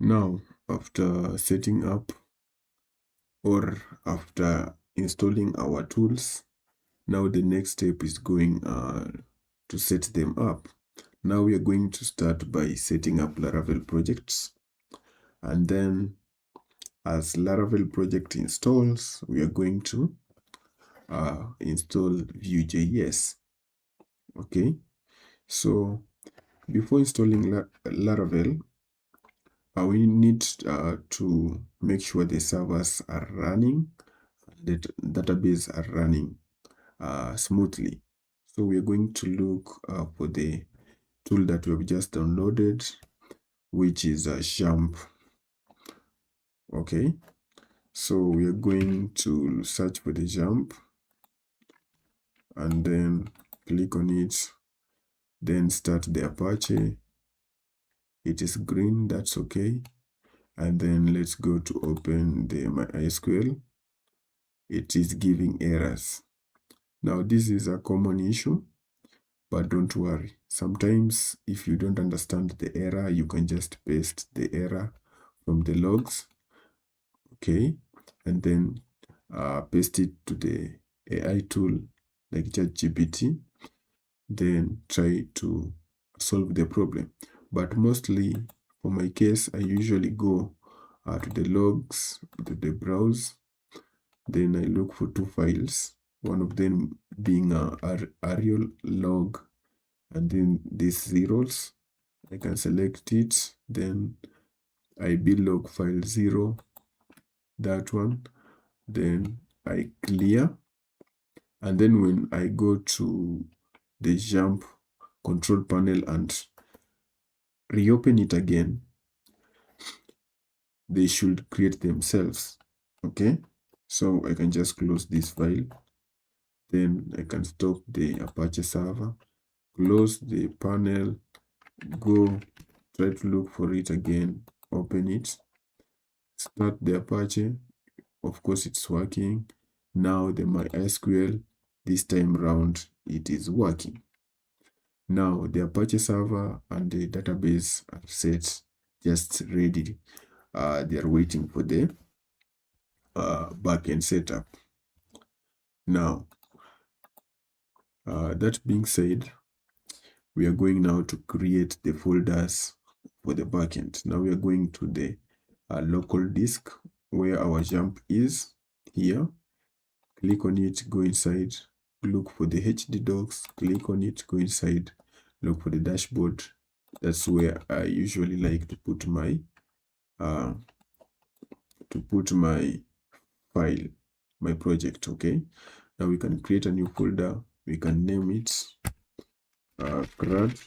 Now, after setting up or after installing our tools, now the next step is going to set them up. Now we are going to start by setting up Laravel projects, and then as Laravel project installs, we are going to install Vue.js. Okay, so before installing Laravel, we need to make sure the servers are running, the database are running smoothly. So we are going to look for the tool that we have just downloaded, which is Jump. Okay, so we are going to search for the Jump and then click on it, then start the Apache. It is green, that's okay. And then let's go to open the MySQL. It is giving errors. Now this is a common issue, but don't worry. Sometimes if you don't understand the error, you can just paste the error from the logs, okay, and then paste it to the AI tool like ChatGPT, then try to solve the problem. But mostly for my case, I usually go to the logs, to the browse, then I look for two files, one of them being a Arial log, and then these zeros. I can select it, then I build log file 0, that one, then I clear, and then when I go to the Jump control panel and reopen it again, they should create themselves. Okay, so I can just close this file, then I can stop the Apache server, close the panel, go try to look for it again, open it, start the Apache. Of course it's working. Now the MySQL, this time round it is working. Now the Apache server and the database are set, just ready. They are waiting for the backend setup. Now, that being said, we are going now to create the folders for the backend. Now we are going to the local disk where our Jump is here. Click on it, go inside, look for the HD docs, click on it, go inside, look for the dashboard. That's where I usually like to put my file, my project. Okay, now we can create a new folder. We can name it CRUD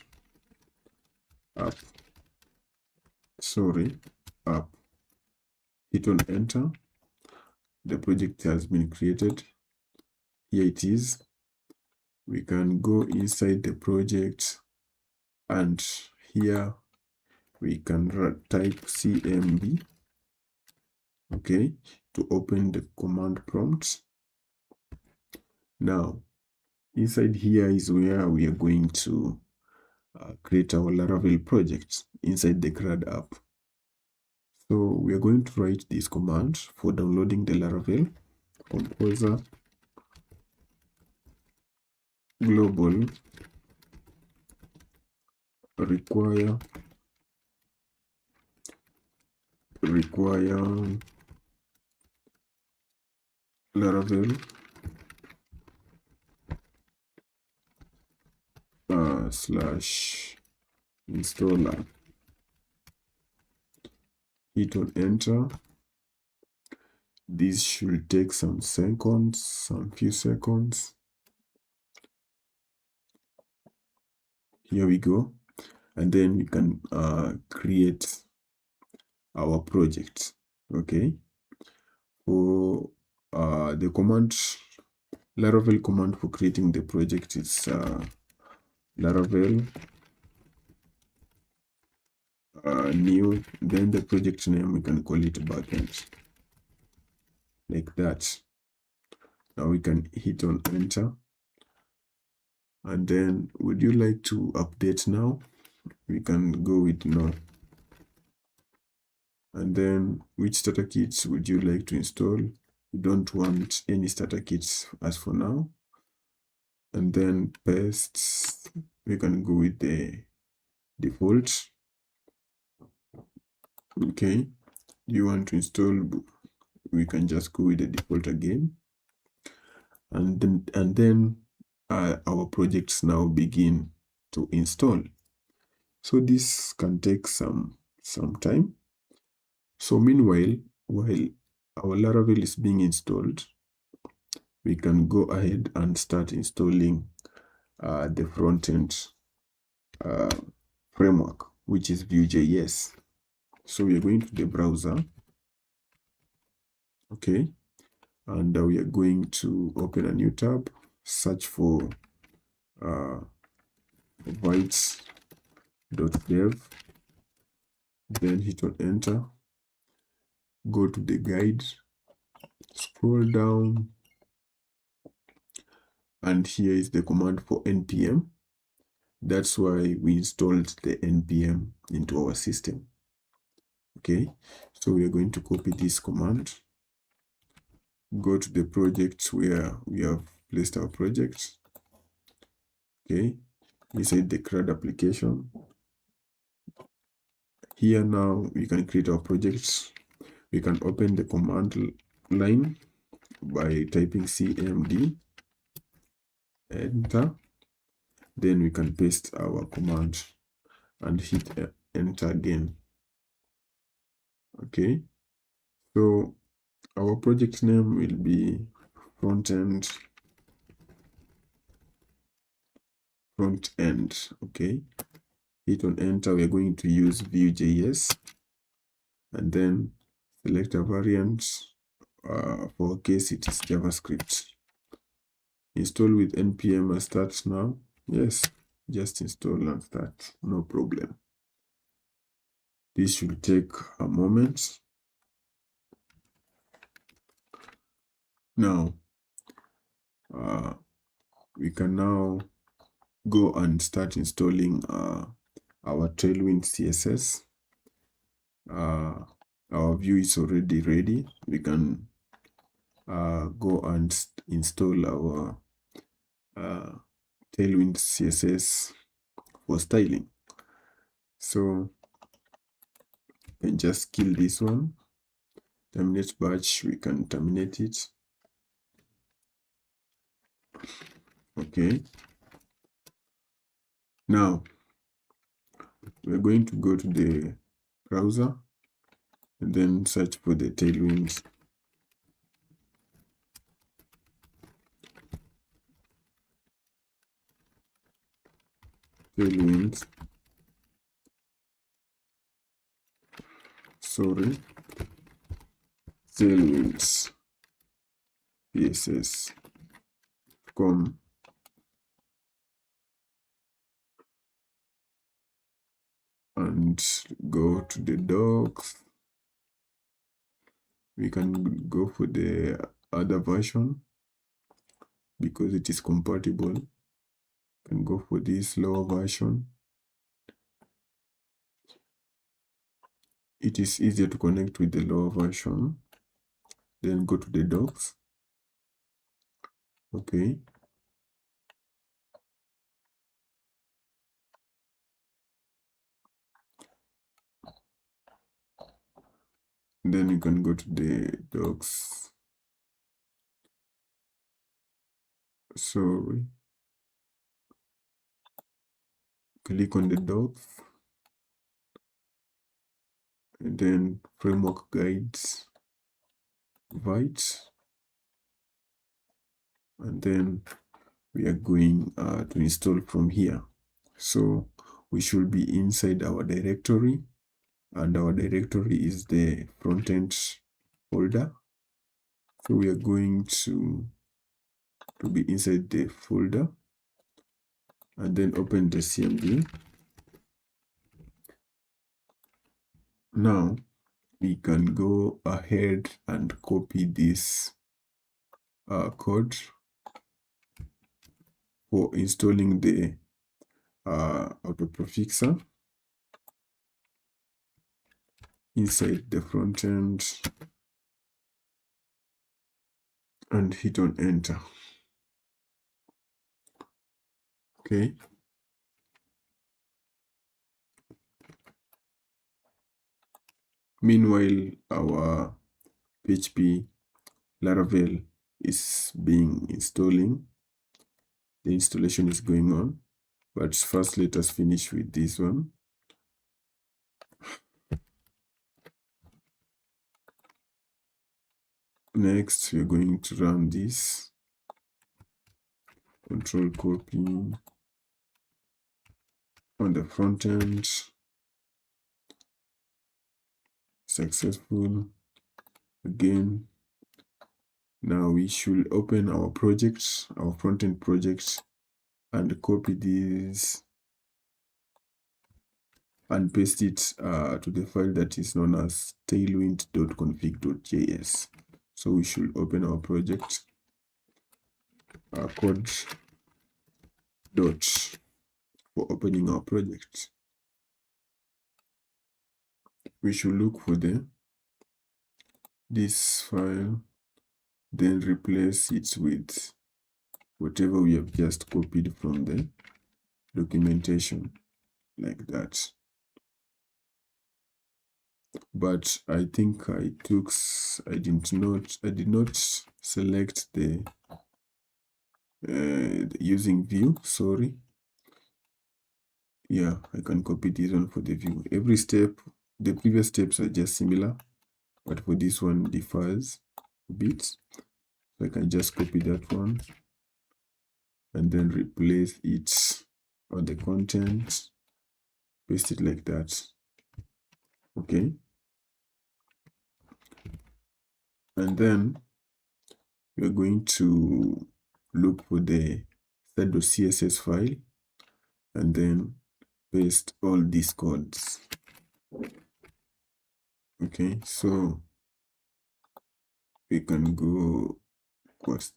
app. App. Hit on enter. The project has been created. Here it is. We can go inside the project, and here we can type cmd, okay, to open the command prompt. Now, inside here is where we are going to create our Laravel project inside the CRUD app. So we are going to write this command for downloading the Laravel: composer global require Laravel / installer. Hit on enter. This should take some few seconds. Here we go. And then we can create our project. Okay. For the command, Laravel command for creating the project is Laravel new, then the project name, we can call it backend, like that. Now we can hit on enter, and then would you like to update now? We can go with no. And then which starter kits would you like to install? We don't want any starter kits as for now. And then paste, we can go with the default. Okay, you want to install, we can just go with the default again. And then our projects now begin to install. So this can take some time. So meanwhile, while our Laravel is being installed, we can go ahead and start installing the front-end framework, which is Vue.js. So we are going to the browser, okay, and we are going to open a new tab, search for bytes.dev, then hit on enter, go to the guide, scroll down, and here is the command for npm. That's why we installed the npm into our system. Okay, so we are going to copy this command, go to the project where we have placed our project. Okay, inside the CRUD application. Here now we can create our projects. We can open the command line by typing cmd, enter. Then we can paste our command and hit enter again. Okay, so our project name will be front end. Okay, hit on enter. We are going to use Vue.js, and then select a variant. For our case, it is JavaScript. Install with npm and start now. Yes, just install and start, no problem. This should take a moment. Now, we can now go and start installing our Tailwind CSS. Our Vue is already ready. We can go and install our Tailwind CSS for styling. So we can just kill this one. Terminate batch, we can terminate it. Okay. Now, we're going to go to the browser and then search for the Tailwind. Tailwind. Sorry. Tailwinds. CSS.com. And go to the docs. We can go for the other version because it is compatible. Can go for this lower version. It is easier to connect with the lower version. Then go to the docs. Okay. Then you can go to the docs. Sorry. Click on the docs. And then framework guides. Bytes. And then we are going to install from here. So we should be inside our directory, and our directory is the front-end folder. So we are going to be inside the folder and then open the CMD. Now we can go ahead and copy this code for installing the autoprefixer. inside the front end and hit on enter. Okay. Meanwhile, our PHP Laravel is being installing. The installation is going on, but first let us finish with this one. Next, we're going to run this. Control copy on the front end. Successful. Again. Now we should open our project, our front-end project, and copy this and paste it to the file that is known as tailwind.config.js. So we should open our project, code dot for opening our project. We should look for this file, then replace it with whatever we have just copied from the documentation, like that. But I think I did not select the using Vue, sorry. Yeah, I can copy this one for the Vue. Every step, the previous steps are just similar, but for this one differs a bit. So I can just copy that one and then replace it on the content, paste it like that. Okay. And then we're going to look for the style.css file and then paste all these codes. Okay, so we can go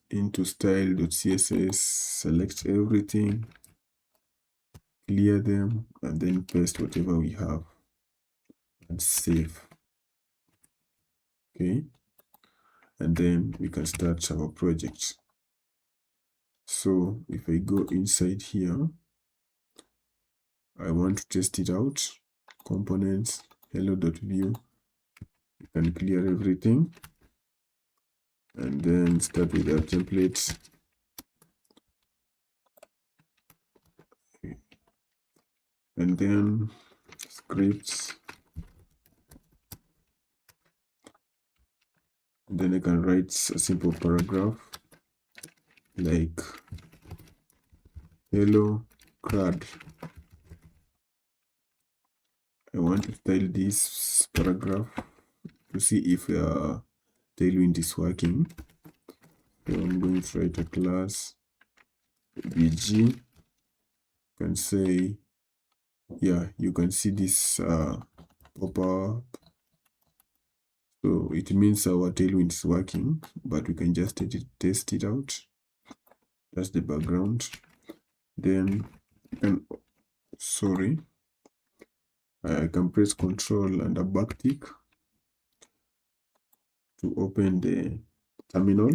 into style.css, select everything, clear them, and then paste whatever we have and save. Okay, and then we can start our project. So if I go inside here, I want to test it out. Components, hello.view. You can clear everything and then start with our templates. And then scripts. And then I can write a simple paragraph like hello crud. I want to style this paragraph to see if Tailwind is working. So I'm going to write a class bg. You can say, yeah, you can see this pop up. So it means our Tailwind is working, but we can just test it out. That's the background. Then I can press Control and a backtick to open the terminal.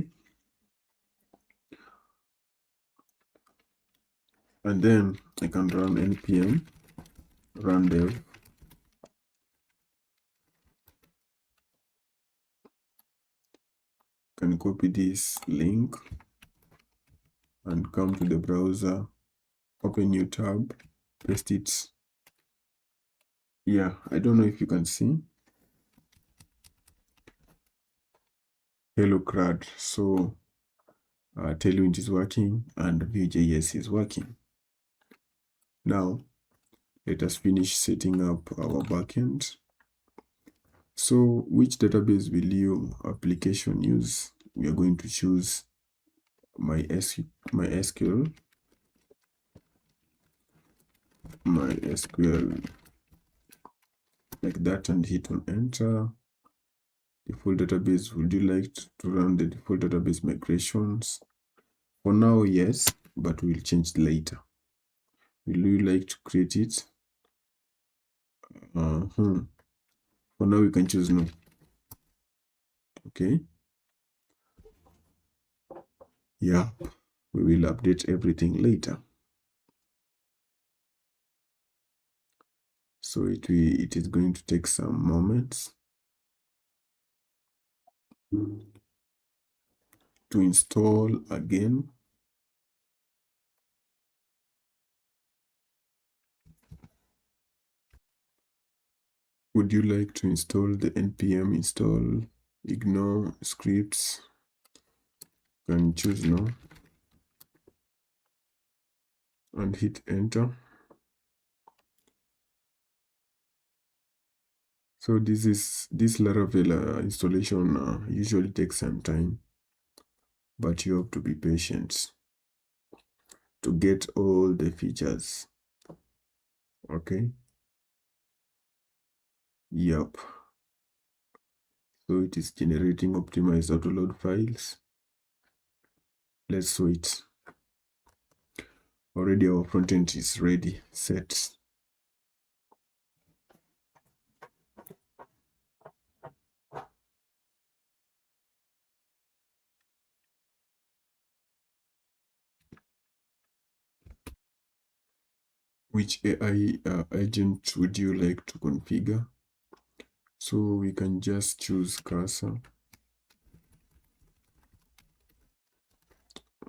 And then I can run npm run dev. Can copy this link and come to the browser, open new tab, paste it. Yeah, I don't know if you can see. Hello crud. So Tailwind is working and Vue.js is working. Now let us finish setting up our backend. So which database will your application use? We are going to choose MySQL like that and hit on enter. Default database, would you like to run the default database migrations? For now, yes, but we'll change later. Will you like to create it? For For now, we can choose no. Okay. Yeah, we will update everything later. So it is going to take some moments to install again. Would you like to install the npm install ignore scripts? You can choose no and hit enter. So this Laravel installation usually takes some time, but you have to be patient to get all the features. Okay. Yep. So it is generating optimized autoload files. Let's wait. Already our frontend is ready, set. Which AI agent would you like to configure? So we can just choose cursor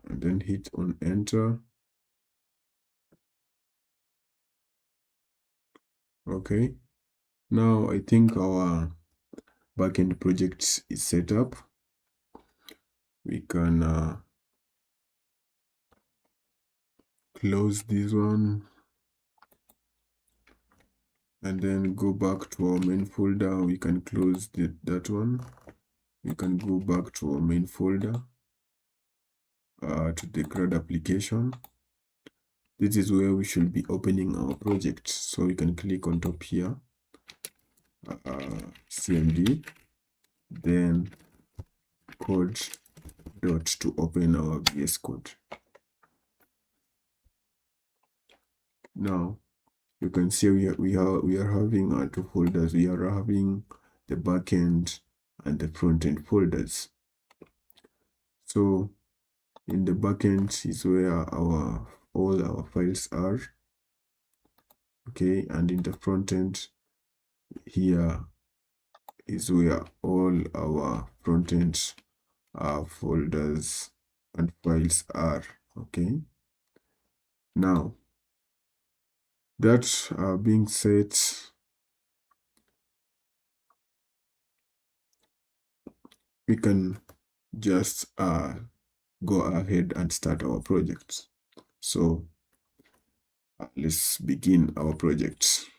and then hit on enter. Okay. Now I think our backend project is set up. We can close this one and then go back to our main folder. We can close that one. We can go back to our main folder, to the CRUD application. This is where we should be opening our project. So we can click on top here, cmd, then code dot to open our VS Code. Now you can see we are having two folders. We are having the backend and the front-end folders. So in the backend is where all our files are. Okay, and in the front end here is where all our front end folders and files are. Okay, now that being said, we can just go ahead and start our project. So let's begin our project.